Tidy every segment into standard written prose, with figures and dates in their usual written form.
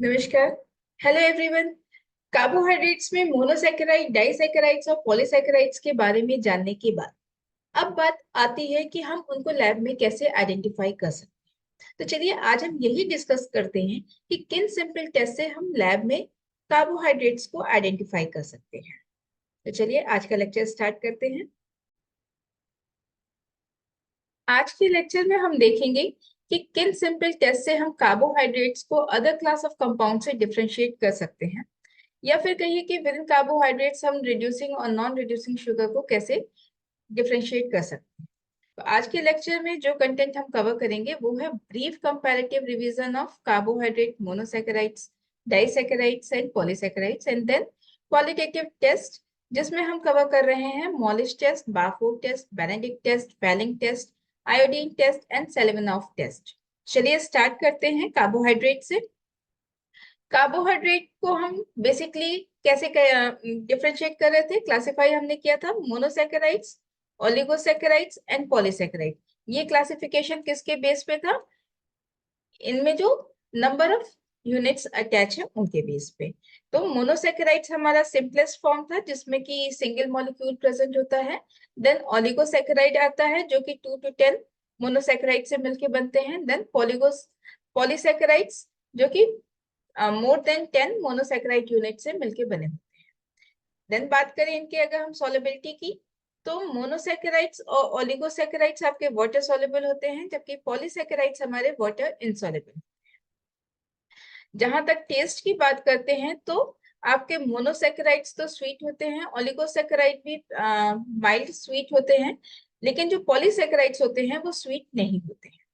नमस्कार। Hello everyone. Carbohydrates में monosaccharide, disaccharides और पॉलीसैकेराइड्स के बारे में जानने के बाद अब बात आती है कि हम उनको लैब में कैसे आइडेंटिफाई कर सकते हैं। तो चलिए आज हम यही डिस्कस करते हैं कि किन सिंपल टेस्ट से हम लैब में कार्बोहाइड्रेट्स को आइडेंटिफाई कर सकते हैं। तो चलिए आज का लेक्चर स्टार्ट करते हैं। आज के लेक्चर में हम देखेंगे कि किन सिंपल टेस्ट से हम कार्बोहाइड्रेट्स को अदर क्लास ऑफ कंपाउंड से डिफरेंशिएट कर सकते हैं, या फिर कहिए कि विद इन कार्बोहाइड्रेट्स हम रिड्यूसिंग और नॉन रिड्यूसिंग शुगर को कैसे डिफरेंशिएट कर सकते हैं। तो आज के लेक्चर में जो कंटेंट हम कवर करेंगे वो है brief comparative revision of carbohydrate, monosaccharides, disaccharides and polysaccharides, and then qualitative test जिसमें हम कवर कर रहे हैं Molisch test, Barfoed test, Benedict test, Fehling test, iodine test and Seliwanoff test. चलिए स्टार्ट करते हैं कार्बोहाइड्रेट से। कार्बोहाइड्रेट को हम बेसिकली कैसे डिफरेंशिएट कर रहे थे, क्लासिफाई हमने किया था मोनोसैकेराइड्स, ओलिगोसैकेराइड्स एंड पॉलीसैकेराइड। ये क्लासिफिकेशन किसके बेस पे था? इनमें जो नंबर ऑफ यूनिट्स अटैच है उनके बेस पे। तो मोनोसैकेराइड्स हमारा सिंपलेस्ट फॉर्म था जिसमें कि सिंगल मॉलिक्यूल प्रेजेंट होता है। देन ओलिगोसैकेराइड आता है जो कि 2 to 10 मोनोसैकेराइड से मिलके बनते हैं। देन पॉलीसैकेराइड्स जो कि मोर देन 10 मोनोसैकेराइड यूनिट से मिलके बने होते हैं। देन बात करें इनके अगर हम सॉल्युबिलिटी की, तो मोनोसैकेराइड्स और ओलिगोसैकेराइड्स आपके वाटर सॉल्युबल होते हैं, जबकि पॉलीसैकेराइड्स हमारे वाटर इनसॉल्युबल। जहां तक टेस्ट की बात करते हैं तो आपके मोनोसैकेराइड्स तो स्वीट होते हैं, ओलिगोसैकेराइड भी माइल्ड स्वीट होते हैं, लेकिन जो पॉलीसैकेराइड्स होते हैं वो स्वीट नहीं होते हैं।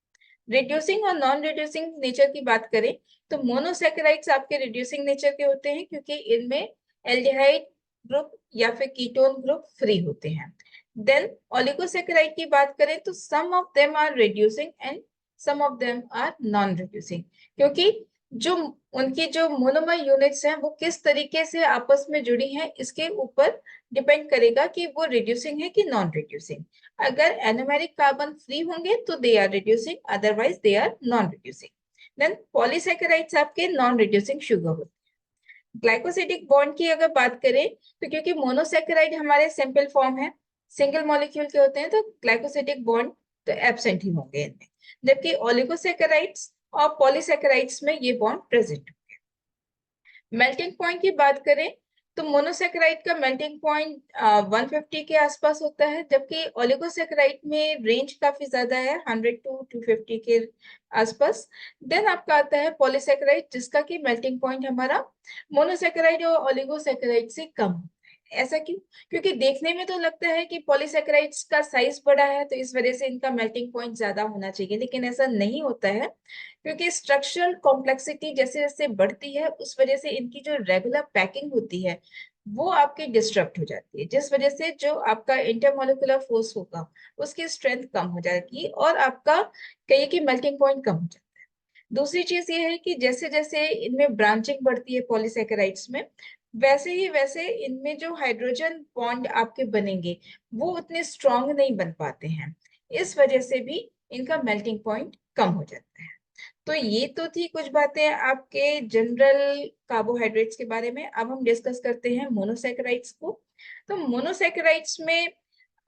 रिड्यूसिंग और नॉन रिड्यूसिंग नेचर की बात करें तो मोनोसैकेराइड्स आपके रिड्यूसिंग नेचर के होते हैं क्योंकि इनमें एल्डिहाइड ग्रुप या फिर कीटोन ग्रुप फ्री होते हैं। देन ओलिगोसैकेराइड की बात करें तो some of them are reducing and some of them are non reducing, क्योंकि जो उनकी जो मोनोमर यूनिट्स हैं वो किस तरीके से आपस में जुड़ी हैं इसके ऊपर डिपेंड करेगा कि वो रिड्यूसिंग है कि नॉन रिड्यूसिंग। अगर एनोमेरिक कार्बन फ्री होंगे तो they are reducing, otherwise they are non reducing. Then polysaccharides आपके नॉन रिड्यूसिंग शुगर होते हैं। ग्लाइकोसिडिक बॉन्ड की अगर बात करें तो क्योंकि मोनोसैकेराइड हमारे सिंपल फॉर्म है, सिंगल मॉलिक्यूल के होते हैं, तो ग्लाइकोसिडिक बॉन्ड तो एब्सेंट ही होंगे इनमें, जबकि ओलिगोसैकेराइड्स और पॉलीसैकेराइड्स में ये बॉन्ड प्रेजेंट। मेल्टिंग पॉइंट की बात करें तो मोनोसैकेराइड का मेल्टिंग पॉइंट 150 के आसपास होता है, जबकि ओलिगोसैकेराइड में रेंज काफी ज्यादा है, 100 to 250 के आसपास। देन आपका आता है पॉलीसैकेराइड जिसका कि मेल्टिंग पॉइंट हमारा मोनोसैकेराइड और ओलिगोसैकेराइड से कम है। ऐसा क्यों? क्योंकि देखने में तो लगता है कि पॉलीसैकेराइड्स का साइज बड़ा है तो इस वजह से इनका मेल्टिंग पॉइंट ज्यादा होना चाहिए, लेकिन ऐसा नहीं होता है, क्योंकि स्ट्रक्चरल कॉम्प्लेक्सिटी जैसे जैसे बढ़ती है उस वजह से इनकी जो रेगुलर पैकिंग होती है वो आपकी डिस्टर्ब हो जाती है, जिस वजह से जो आपका इंटरमोलिकुलर फोर्स होगा उसकी स्ट्रेंथ कम हो जाएगी और आपका कहिए कि मेल्टिंग पॉइंट कम हो जाता है। दूसरी चीज ये है कि जैसे जैसे इनमें ब्रांचिंग बढ़ती है पॉलीसैकेराइड्स में, वैसे ही वैसे इनमें जो हाइड्रोजन बॉन्ड आपके बनेंगे वो उतने स्ट्रांग नहीं बन पाते हैं, इस वजह से भी इनका मेल्टिंग पॉइंट कम हो जाता है। तो ये तो थी कुछ बातें आपके जनरल कार्बोहाइड्रेट्स के बारे में। अब हम डिस्कस करते हैं मोनोसैकेराइड्स को। तो मोनोसैकेराइड्स में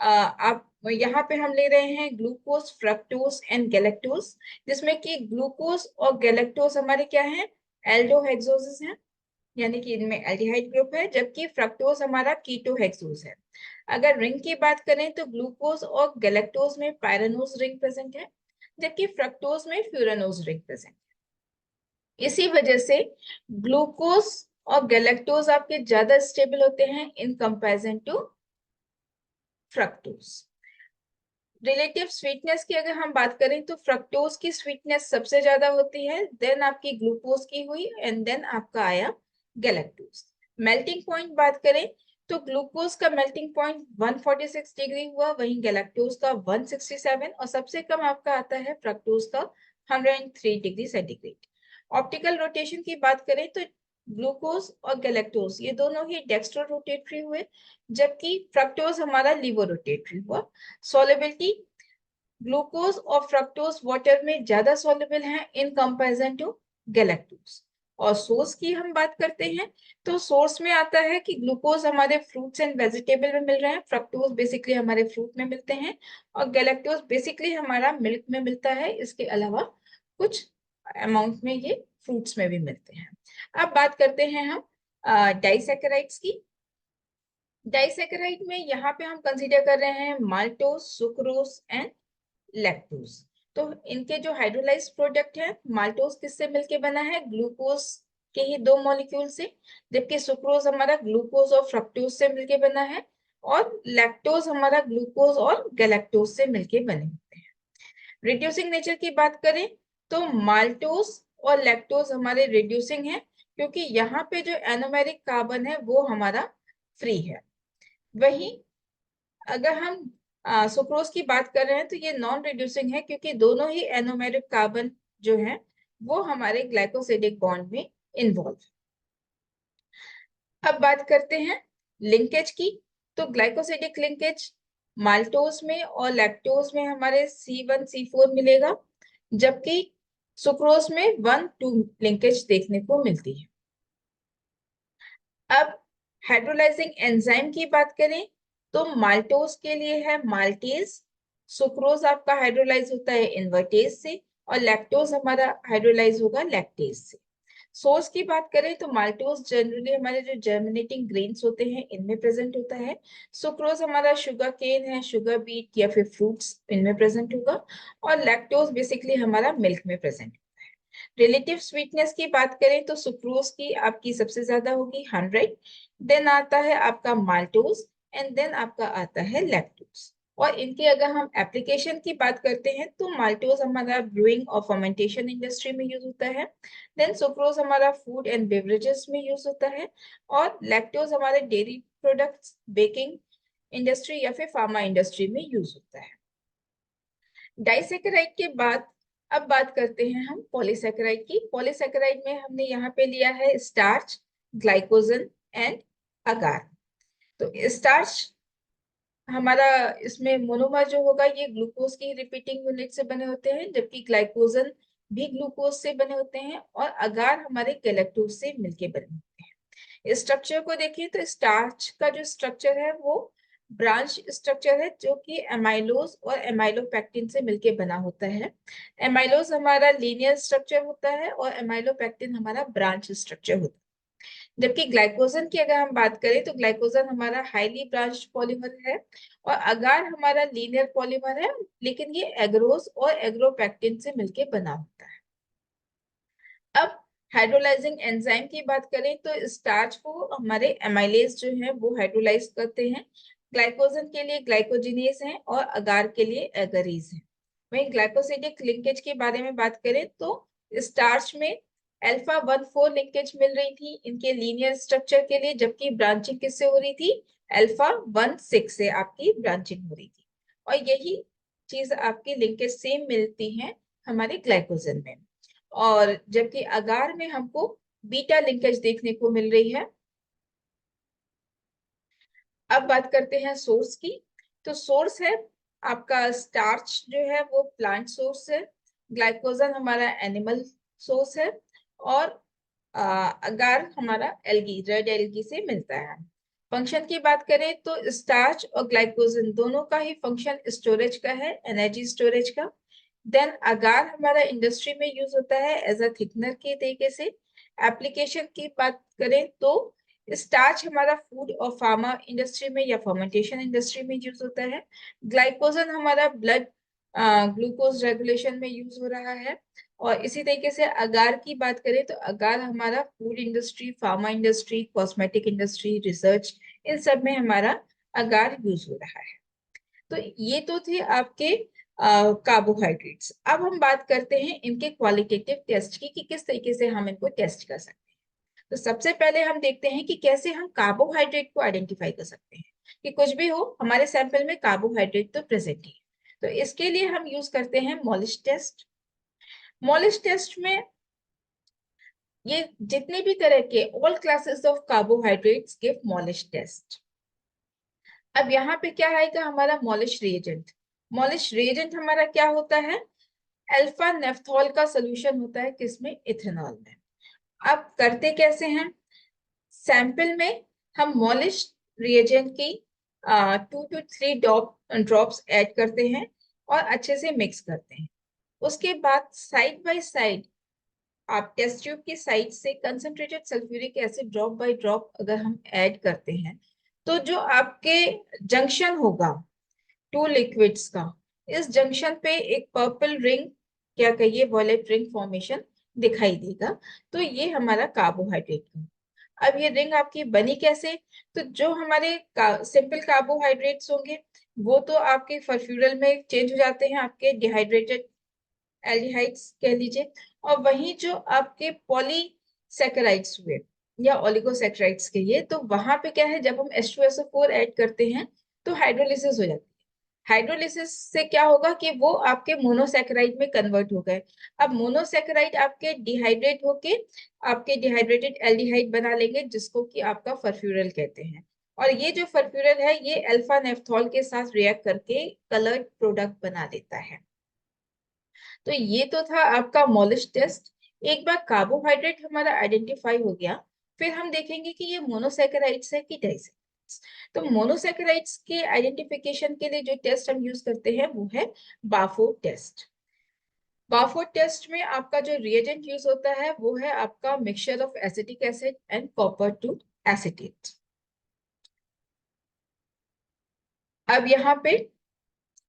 आप यहाँ पे हम ले रहे हैं ग्लूकोज, फ्रक्टोज एंड गैलेक्टोज, जिसमें कि ग्लूकोज और गैलेक्टोज हमारे क्या हैं? एल्डोहेक्सोजेस हैं, यानी कि इनमें एल्डिहाइड ग्रुप है, जबकि फ्रक्टोज हमारा कीटोहेक्सोज है। अगर रिंग की बात करें तो ग्लूकोज और गैलेक्टोज में पायरानोज रिंग प्रेजेंट है, जबकि फ्रक्टोज में फ्यूरानोज रिंग प्रेजेंट है। इसी वजह से ग्लूकोज और गैलेक्टोज आपके ज्यादा स्टेबल होते हैं in comparison to fructose. Relative sweetness की अगर हम बात करें तो फ्रक्टोज की स्वीटनेस सबसे ज्यादा होती है, देन आपकी ग्लूकोज की हुई, एंड देन आपका आया गैलेक्टोज। मेल्टिंग पॉइंट बात करें तो ग्लूकोज का मेल्टिंग पॉइंट 146 डिग्री हुआ, वहीं गैलेक्टोज का 167, और सबसे कम आपका आता है फ्रक्टोज का 103 डिग्री सेंटीग्रेड। ऑप्टिकल रोटेशन की बात करें तो ग्लूकोज और गैलेक्टोज ये दोनों ही डेक्स्ट्रो रोटेटरी हुए, जबकि फ्रक्टोज हमारा लीवो रोटेटरी हुआ। सॉल्युबिलिटी, ग्लूकोज और फ्रक्टोज वाटर में ज्यादा सॉल्युबल हैं इन कंपैरिजन टू गैलेक्टोज, और सोर्स की हम बात करते हैं तो सोर्स में आता है कि ग्लूकोज हमारे फ्रूट्स एंड वेजिटेबल में मिल रहे हैं, फ्रक्टोज बेसिकली हमारे फ्रूट में मिलते हैं, और गैलेक्टोज बेसिकली हमारा मिल्क में मिलता है। इसके अलावा कुछ अमाउंट में ये फ्रूट्स में भी मिलते हैं। अब बात करते हैं हम डाइसैकेराइड्स की। डाइसैकेराइड में यहाँ पे हम कंसीडर कर रहे हैं माल्टोज, सुक्रोज एंड लैक्टोज। तो इनके जो हाइड्रोलाइज प्रोडक्ट है, माल्टोज किससे मिलके बना है, ग्लूकोज के ही दो मॉलिक्यूल से, जबकि सुक्रोज हमारा ग्लूकोज और फ्रक्टोज से मिलके बना है, और लैक्टोज हमारा ग्लूकोज और गैलेक्टोज से मिलके बने होते हैं। रिड्यूसिंग नेचर की बात करें तो माल्टोज और लैक्टोज हमारे रिड्यूसिंग है, क्योंकि यहाँ पे जो एनोमेरिक कार्बन है वो हमारा फ्री है। वही अगर हम सुक्रोज की बात कर रहे हैं तो ये नॉन रिड्यूसिंग है, क्योंकि दोनों ही एनोमेरिक कार्बन जो है वो हमारे ग्लाइकोसिडिक बॉन्ड में इन्वॉल्व। अब बात करते हैं लिंकेज की। तो ग्लाइकोसिडिक लिंकेज माल्टोज में और लैक्टोज में हमारे C1C4 मिलेगा, जबकि सुक्रोज में 1,2 लिंकेज देखने को मिलती है। अब हाइड्रोलाइजिंग एंजाइम की बात करें तो माल्टोज के लिए है माल्टेज, सुक्रोज आपका हाइड्रोलाइज होता है इन्वर्टेज से, और लैक्टोज हमारा हाइड्रोलाइज होगा लैक्टेज से। सोर्स की बात करें तो माल्टोज जनरली हमारे जो जर्मिनेटिंग ग्रेन्स होते हैं इनमें प्रेजेंट होता है, सुक्रोज हमारा शुगर केन है, शुगर बीट या फिर फ्रूट्स इनमें प्रेजेंट होगा, और लैक्टोज बेसिकली हमारा मिल्क में प्रेजेंट। रिलेटिव स्वीटनेस की बात करें तो सुक्रोज की आपकी सबसे ज्यादा होगी 100, देन आता है आपका माल्टोज, एंड देन आपका आता है लैक्टोज। और इनके अगर हम एप्लीकेशन की बात करते हैं तो माल्टोज हमारा ब्रूइंग और फर्मेंटेशन इंडस्ट्री में यूज होता है, देन सुक्रोज हमारा फूड एंड बेवरेजेस में यूज होता है, और लैक्टोज हमारे डेयरी प्रोडक्ट्स, बेकिंग इंडस्ट्री या फिर फार्मा इंडस्ट्री में यूज होता है। डाइसेकेराइड के बाद अब बात करते हैं हम पॉलीसेकेराइड की। पॉलीसेकेराइड में हमने यहाँ पे लिया है स्टार्च, ग्लाइकोजन एंड अगार। तो स्टार्च हमारा इसमें मोनोमर जो होगा ये ग्लूकोज की रिपीटिंग यूनिट से बने होते हैं, जबकि ग्लाइकोजन भी ग्लूकोज से बने होते हैं, और अगार हमारे गैलेक्टोज से मिलके बने होते हैं। स्ट्रक्चर को देखिए तो स्टार्च का जो स्ट्रक्चर है वो ब्रांच स्ट्रक्चर है, जो कि एमाइलोज और एमाइलोपेक्टिन से मिलके बना होता है। एमाइलोज हमारा लीनियर स्ट्रक्चर होता है और एमाइलोपेक्टिन हमारा ब्रांच स्ट्रक्चर होता है। जबकि ग्लाइकोजन की अगर हम बात करें तो ग्लाइकोजन हमारा हाईली ब्रांच्ड पॉलीमर है, और अगार हमारा लीनियर पॉलीमर है, लेकिन ये एग्रोज और एग्रोपेक्टिन से मिलके बना होता है। अब हाइड्रोलाइजिंग एंजाइम की बात करें तो स्टार्च को हमारे एमाइलेज जो है वो हाइड्रोलाइज करते हैं, ग्लाइकोजन के लिए ग्लाइकोजिनेज है, और अगार के लिए एगरीज है। वहीं ग्लाइकोसिडिक लिंकेज के बारे में बात करें तो स्टार्च में α1,4 लिंकेज मिल रही थी इनके लीनियर स्ट्रक्चर के लिए, जबकि ब्रांचिंग किससे हो रही थी, α1,6 से आपकी ब्रांचिंग हो रही थी। और यही चीज आपकी लिंकेज सेम मिलती है हमारे ग्लाइकोजन में, और जबकि अगार में हमको बीटा लिंकेज देखने को मिल रही है। अब बात करते हैं सोर्स की। तो सोर्स है आपका स्टार्च जो है वो प्लांट सोर्स है, ग्लाइकोजन हमारा एनिमल सोर्स है, और अगार हमारा एल्गी, रेड एल्गी से मिलता है। फंक्शन की बात करें तो स्टार्च और ग्लाइकोजन दोनों का ही फंक्शन स्टोरेज का है, एनर्जी स्टोरेज का। देन अगार हमारा इंडस्ट्री में यूज होता है एज अ थिकनर के तरीके से। एप्लीकेशन की बात करें तो स्टार्च हमारा फूड और फार्मा इंडस्ट्री में या फर्मेंटेशन इंडस्ट्री में यूज होता है। ग्लाइकोजन हमारा ब्लड ग्लूकोज रेगुलेशन में यूज हो रहा है। और इसी तरीके से अगार की बात करें तो अगार हमारा food industry, pharma industry, cosmetic industry, research, इन सब में हमारा अगार यूज हो रहा है। तो ये तो थे आपके कार्बोहाइड्रेट्स। अब हम बात करते हैं इनके क्वालिटेटिव टेस्ट की कि किस तरीके से हम इनको टेस्ट कर सकते हैं। तो सबसे पहले हम देखते हैं कि कैसे हम कार्बोहाइड्रेट को आइडेंटिफाई कर सकते हैं कि कुछ भी हो हमारे सैंपल में कार्बोहाइड्रेट तो प्रेजेंट ही है। तो इसके लिए हम यूज करते हैं मॉलिश टेस्ट। मॉलिश टेस्ट में ये जितने भी तरह के all classes of carbohydrates give Molisch test. अब यहाँ पे क्या आएगा हमारा मॉलिश रिएजेंट। मॉलिश रिएजेंट हमारा क्या होता है, अल्फा नेफ्थॉल का सोल्यूशन होता है किसमें, इथेनॉल में। अब करते कैसे हैं, सैंपल में हम मॉलिश रिएजेंट की 2 to 3 ड्रॉप्स ऐड करते हैं और अच्छे से मिक्स करते हैं। उसके बाद साइड बाय साइड आप टेस्ट ट्यूब की साइड से concentrated sulphuric acid drop by drop अगर हम ऐड करते हैं, तो जो आपके जंक्शन होगा टू लिक्विड्स का, इस जंक्शन पे एक पर्पल रिंग, क्या कहिए वॉयलेट रिंग फॉर्मेशन दिखाई देगा। तो ये हमारा कार्बोहाइड्रेट का। अब ये रिंग आपकी बनी कैसे, तो जो हमारे सिंपल कार्बोहाइड्रेट्स होंगे वो तो आपके फर्फ्यूरल में चेंज हो जाते हैं, आपके डिहाइड्रेटेड एल्डिहाइड्स कह लीजिए। और वहीं जो आपके पॉलीसैकेराइड्स हुए या ओलिगोसैकेराइड्स कहिए, तो वहां पे क्या है, जब हम H2SO4 ऐड करते हैं तो हाइड्रोलिसिस हो जाती है। हाइड्रोलिसिस से क्या होगा कि वो आपके मोनोसैकेराइड में कन्वर्ट हो गए। अब मोनोसैकेराइड आपके डिहाइड्रेट होके आपके डिहाइड्रेटेड एल्डिहाइड बना लेंगे, जिसको कि आपका फर्फ्यूरल कहते हैं। और ये जो फर्फ्यूरल है ये अल्फा नेफ्थॉल के साथ रिएक्ट करके कलर्ड प्रोडक्ट बना देता है। तो ये तो था आपका मॉलिश टेस्ट। एक बार कार्बोहाइड्रेट हमारा आइडेंटिफाई हो गया, फिर हम देखेंगे कि ये मोनोसैकेराइड्स है कि डाइसैकेराइड्स। तो मोनोसैकेराइड्स के आइडेंटिफिकेशन के लिए जो टेस्ट हम यूज करते हैं वो है बाफो टेस्ट। बाफो टेस्ट में आपका जो रिएजेंट यूज होता है वो है आपका mixture of acetic acid and copper two acetate. अब यहाँ पे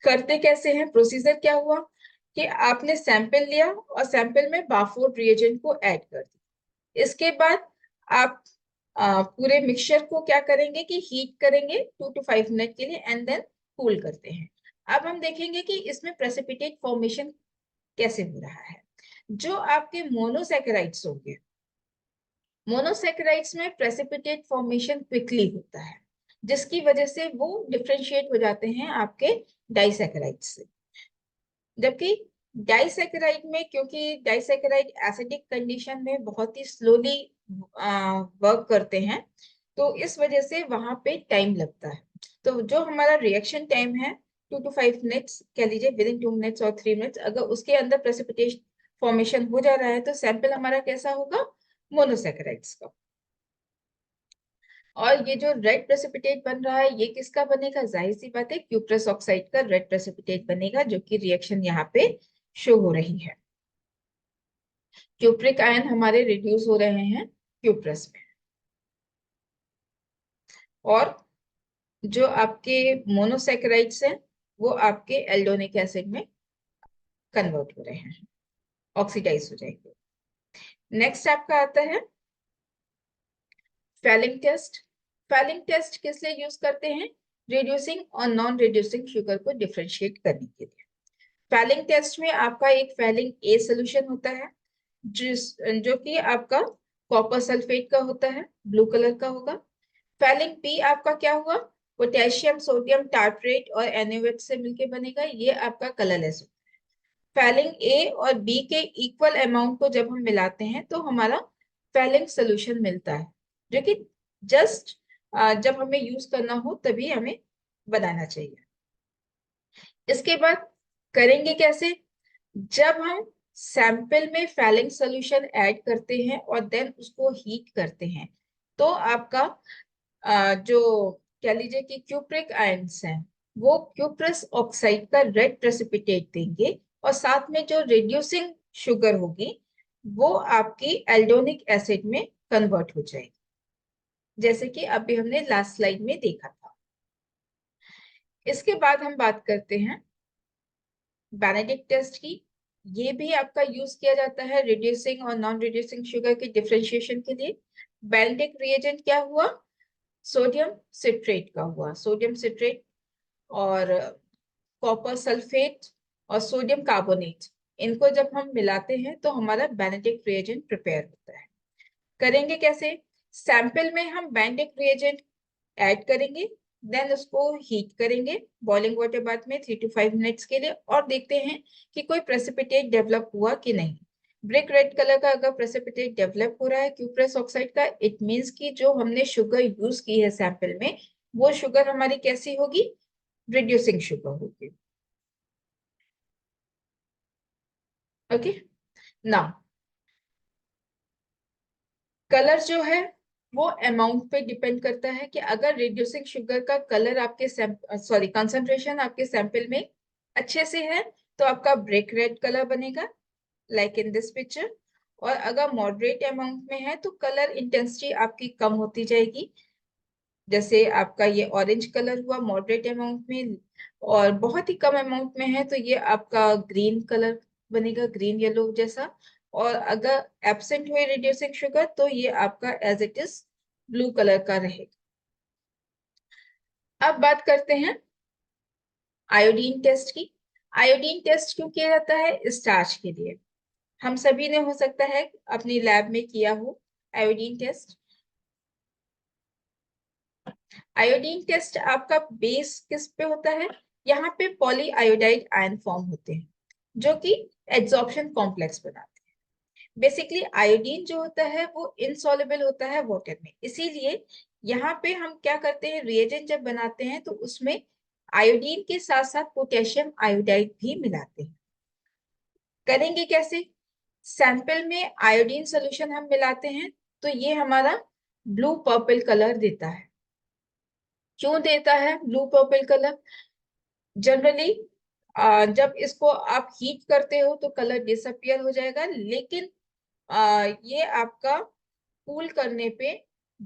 करते कैसे हैं, प्रोसीजर क्या हुआ कि आपने सैंपल लिया और सैंपल में बाफोर्ड रिएजेंट को ऐड कर दिया। इसके बाद आप पूरे मिक्सचर को क्या करेंगे कि हीट करेंगे 2 to 5 मिनट के लिए एंड देन कूल करते हैं। अब हम देखेंगे कि इसमें प्रेसिपिटेट फॉर्मेशन कैसे हो रहा है। जो आपके मोनोसैकेराइड्स होंगे, मोनोसैकेराइड्स में प्रेसिपिटेट फॉर्मेशन क्विकली होता है, जिसकी वजह से वो डिफ्रेंशिएट हो जाते हैं आपके डाइसैकेराइड से। जबकि डाइसैकेराइड में, क्योंकि डाइसैकेराइड एसिडिक कंडीशन में बहुत ही स्लोली वर्क करते हैं, तो इस वजह से वहां पे टाइम लगता है। तो जो हमारा रिएक्शन टाइम है 2 to 5 मिनट्स कह लीजिए, विद इन 2 मिनट्स और 3 मिनट्स, अगर उसके अंदर प्रेसिपिटेशन फॉर्मेशन हो जा रहा है तो सैंपल हमारा कैसा होगा, मोनोसैकेराइड्स का। और ये जो रेड प्रेसिपिटेट बन रहा है ये किसका बनेगा, जाहिर सी बात है क्यूप्रस ऑक्साइड का रेड प्रेसिपिटेट बनेगा, जो कि रिएक्शन यहाँ पे शो हो रही है। क्यूप्रिक आयन हमारे रिड्यूस हो रहे हैं क्यूप्रस में, और जो आपके मोनोसैकेराइड्स हैं वो आपके एल्डोनिक एसिड में कन्वर्ट हो रहे हैं, ऑक्सीडाइज हो जाएंगे। नेक्स्ट आपका आता है फैलिंग टेस्ट। फैलिंग टेस्ट किस लिए यूज करते हैं, रिड्यूसिंग और नॉन रिड्यूसिंग शुगर को डिफरेंशिएट करने के लिए। फैलिंग टेस्ट में आपका एक फैलिंग ए सोल्यूशन होता है, जो कि आपका कॉपर सल्फेट का होता है, ब्लू कलर का होगा। फैलिंग बी आपका क्या हुआ, पोटेशियम सोडियम टार्ट्रेट और NaOH से मिलके बनेगा, ये आपका कलरलेस होता है। फैलिंग ए और बी के इक्वल अमाउंट को जब हम मिलाते हैं तो हमारा फैलिंग सोल्यूशन मिलता है, जो कि जस्ट जब हमें यूज करना हो तभी हमें बनाना चाहिए। इसके बाद करेंगे कैसे, जब हम सैंपल में फैलिंग सोल्यूशन ऐड करते हैं और देन उसको हीट करते हैं, तो आपका जो कह लीजिए कि क्यूप्रिक आयंस हैं वो क्यूप्रस ऑक्साइड का रेड प्रेसिपिटेट देंगे, और साथ में जो रिड्यूसिंग शुगर होगी वो आपकी एल्डोनिक एसिड में कन्वर्ट हो जाएगी, जैसे कि अभी हमने लास्ट स्लाइड में देखा था। इसके बाद हम बात करते हैं बेनेडिक्ट टेस्ट की। ये भी आपका यूज किया जाता है रिड्यूसिंग और नॉन रिड्यूसिंग शुगर के डिफरेंशिएशन के लिए। बेनेडिक्ट रिएजेंट क्या हुआ, सोडियम सिट्रेट का हुआ, सोडियम सिट्रेट और कॉपर सल्फेट और सोडियम कार्बोनेट, इनको जब हम मिलाते हैं तो हमारा बेनेडिक्ट रिएजेंट प्रिपेयर होता है। करेंगे कैसे, सैंपल में हम बेनेडिक्ट रिएजेंट ऐड करेंगे, देन उसको हीट करेंगे बॉइलिंग वाटर बाथ में 3 to 5 मिनट्स के लिए, और देखते हैं कि कोई प्रेसिपिटेट डेवलप हुआ कि नहीं। ब्रिक रेड कलर का अगर प्रेसिपिटेट डेवलप हो रहा है क्यूप्रस ऑक्साइड का, इट मीन्स कि जो हमने शुगर यूज की है सैंपल में वो शुगर हमारी कैसी होगी, रिड्यूसिंग शुगर होगी। ओके, नाउ कलर जो है वो अमाउंट पे डिपेंड करता है कि अगर रिड्यूसिंग शुगर का कलर आपके सॉरी कंसंट्रेशन आपके सैंपल में अच्छे से है तो आपका ब्रिक रेड कलर बनेगा, लाइक इन दिस पिक्चर। और अगर मॉडरेट अमाउंट में है तो कलर इंटेंसिटी आपकी कम होती जाएगी, जैसे आपका ये ऑरेंज कलर हुआ मॉडरेट अमाउंट में, और बहुत ही कम अमाउंट में है तो ये आपका ग्रीन कलर बनेगा, ग्रीन येलो जैसा। और अगर एब्सेंट हुए रिड्यूसिंग शुगर तो ये आपका as it is blue colour का रहेगा। अब बात करते हैं आयोडीन टेस्ट की। आयोडीन टेस्ट क्यों किया जाता है? स्टार्च के लिए। हम सभी ने हो सकता है अपनी लैब में किया हो आयोडीन टेस्ट। आयोडीन टेस्ट आपका बेस किस पे होता है? यहाँ पे पॉली आयोडाइड आयन फॉर्म होते हैं जो कि एड्सॉर्प्शन कॉम्प्लेक्स बनाते हैं। बेसिकली आयोडीन जो होता है वो इनसॉल्युबल होता है वाटर में, इसीलिए यहाँ पे हम क्या करते हैं, रिएजेंट जब बनाते हैं तो उसमें आयोडीन के साथ साथ पोटेशियम आयोडाइड भी मिलाते हैं। करेंगे कैसे? सैंपल में आयोडीन सोल्यूशन हम मिलाते हैं तो ये हमारा ब्लू पर्पल कलर देता है। क्यों देता है ब्लू पर्पल कलर? जनरली जब इसको आप हीट करते हो तो कलर डिसअपियर हो जाएगा, लेकिन ये आपका कूल करने पे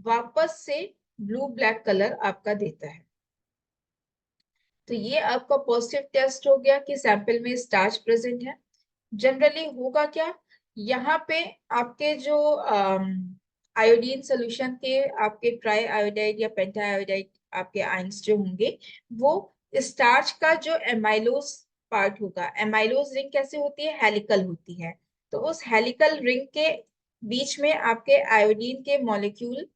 वापस से ब्लू ब्लैक कलर आपका देता है। तो ये आपका पॉजिटिव टेस्ट हो गया कि सैंपल में स्टार्च प्रेजेंट है। जनरली होगा क्या, यहाँ पे आपके जो आयोडीन सोल्यूशन के आपके ट्राई आयोडाइड या पेंटा आयोडाइड आपके आयंस जो होंगे वो स्टार्च का जो एमाइलोज पार्ट होगा, एमाइलोज रिंग कैसे होती है? हेलिकल होती है। तो उस हेलिकल रिंग के बीच में आपके आयोडीन के मॉलिक्यूल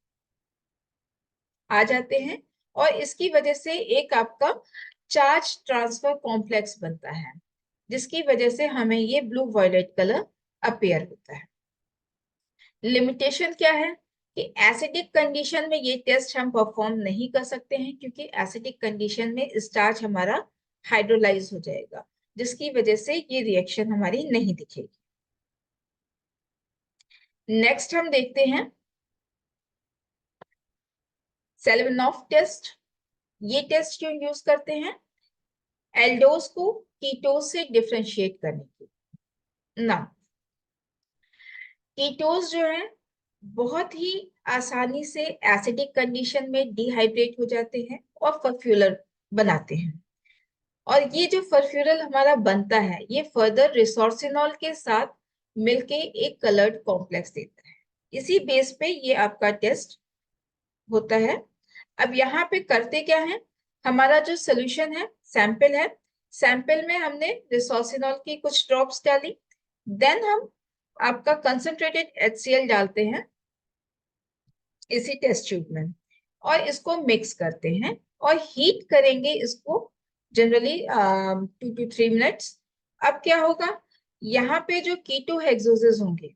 आ जाते हैं और इसकी वजह से एक आपका चार्ज ट्रांसफर कॉम्प्लेक्स बनता है, जिसकी वजह से हमें ये ब्लू वायलेट कलर अपेयर होता है। लिमिटेशन क्या है कि एसिडिक कंडीशन में ये टेस्ट हम परफॉर्म नहीं कर सकते हैं, क्योंकि एसिडिक कंडीशन में स्टार्च हमारा हाइड्रोलाइज हो जाएगा, जिसकी वजह से ये रिएक्शन हमारी नहीं दिखेगी। नेक्स्ट हम देखते हैं सेल्वेनॉफ टेस्ट। ये टेस्ट क्यों यूज करते हैं? एल्डोज को कीटोज से डिफरेंशिएट करने के ना। कीटोज जो है बहुत ही आसानी से एसिडिक कंडीशन में डिहाइड्रेट हो जाते हैं और फर्फ्यूलर बनाते हैं। और ये जो फर्फ्यूरल हमारा बनता है ये फर्दर रिसोर्सिनॉल के साथ मिलके एक कलर्ड कॉम्प्लेक्स देता है। इसी बेस पे ये आपका टेस्ट होता है। अब यहाँ पे करते क्या है, हमारा जो सोल्यूशन है सैंपल है, सैंपल में हमने रिसोर्सिनॉल की कुछ ड्रॉप्स डाली, देन हम आपका कंसंट्रेटेड HCl डालते हैं इसी टेस्ट ट्यूब में और इसको मिक्स करते हैं और हीट करेंगे इसको जनरली 2 to 3 मिनट्स। अब क्या होगा, यहाँ पे जो कीटो हेक्सोजेस होंगे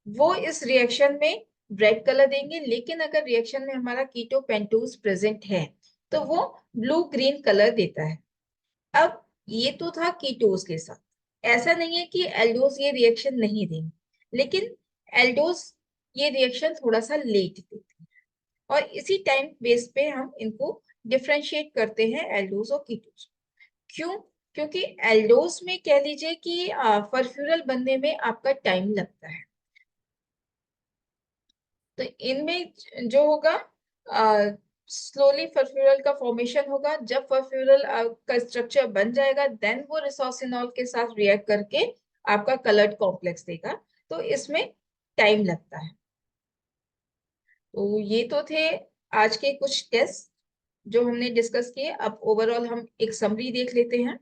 वो इस रिएक्शन में रेड कलर देंगे, लेकिन अगर रिएक्शन में हमारा कीटो पेंटोज प्रेजेंट है तो वो ब्लू ग्रीन कलर देता है। अब ये तो था कीटोज के साथ, ऐसा नहीं है कि एल्डोज ये रिएक्शन नहीं देंगे, लेकिन एल्डोज ये रिएक्शन थोड़ा सा लेट देते हैं और इसी टाइम बेस पे हम इनको डिफ्रेंशिएट करते हैं एल्डोज और कीटोज। क्यों? क्योंकि एल्डोज में कह लीजिए कि फर्फ्यूरल बनने में आपका टाइम लगता है, तो इनमें जो होगा स्लोली फर्फ्यूरल का फॉर्मेशन होगा। जब फर्फ्यूरल का स्ट्रक्चर बन जाएगा देन वो रिसोर्सिनॉल के साथ रिएक्ट करके आपका कलर्ड कॉम्प्लेक्स देगा, तो इसमें टाइम लगता है। तो ये तो थे आज के कुछ टेस्ट जो हमने डिस्कस किए। अब ओवरऑल हम एक समरी देख लेते हैं।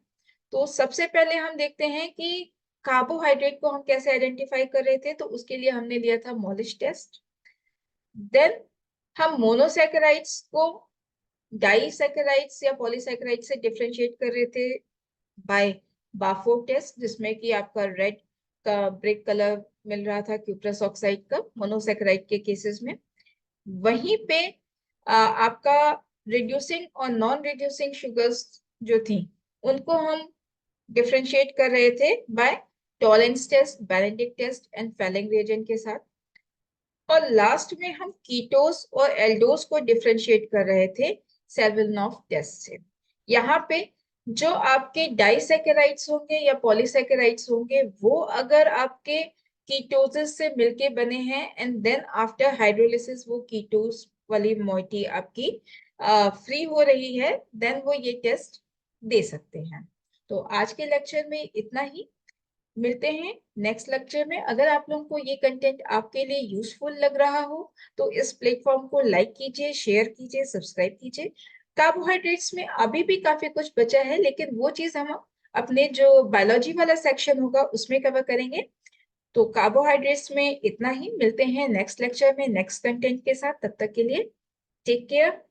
तो सबसे पहले हम देखते हैं कि कार्बोहाइड्रेट को हम कैसे आइडेंटिफाई कर रहे थे, तो उसके लिए हमने लिया था मॉलिश टेस्ट। देन हम मोनोसैकेराइड्स को डाइसैकेराइड्स या पॉलीसैकेराइड से डिफरेंशिएट कर रहे थे बाय बाफो टेस्ट, जिसमें कि आपका रेड का ब्रिक कलर मिल रहा था क्यूप्रस ऑक्साइड का मोनोसैकेराइड के केसेस में। वहीं पे आपका रिड्यूसिंग और नॉन रिड्यूसिंग शुगर्स जो थी उनको हम डिफरेंशिएट कर रहे थे by Tollens test, Benedict test and Fehling reagent के साथ। और लास्ट में हम कीटोस और एल्डोस को डिफरेंशिएट कर रहे थे सेवेनॉफ टेस्ट से। यहाँ पे जो आपके डाइसैकेराइड्स होंगे या पॉलीसैकेराइड्स होंगे वो अगर आपके कीटोसिस से मिलके बने हैं एंड देन आफ्टर हाइड्रोलिसिस वो कीटोस वाली मोइटी आपकी फ्री हो रही है, देन वो ये टेस्ट दे सकते हैं। तो आज के लेक्चर में इतना ही, मिलते हैं नेक्स्ट लेक्चर में। अगर आप लोगों को ये कंटेंट आपके लिए यूजफुल लग रहा हो तो इस प्लेटफॉर्म को लाइक कीजिए, शेयर कीजिए, सब्सक्राइब कीजिए। कार्बोहाइड्रेट्स में अभी भी काफी कुछ बचा है, लेकिन वो चीज हम अपने जो बायोलॉजी वाला सेक्शन होगा उसमें कवर करेंगे। तो कार्बोहाइड्रेट्स में इतना ही, मिलते हैं नेक्स्ट लेक्चर में नेक्स्ट कंटेंट के साथ। तब तक के लिए टेक केयर।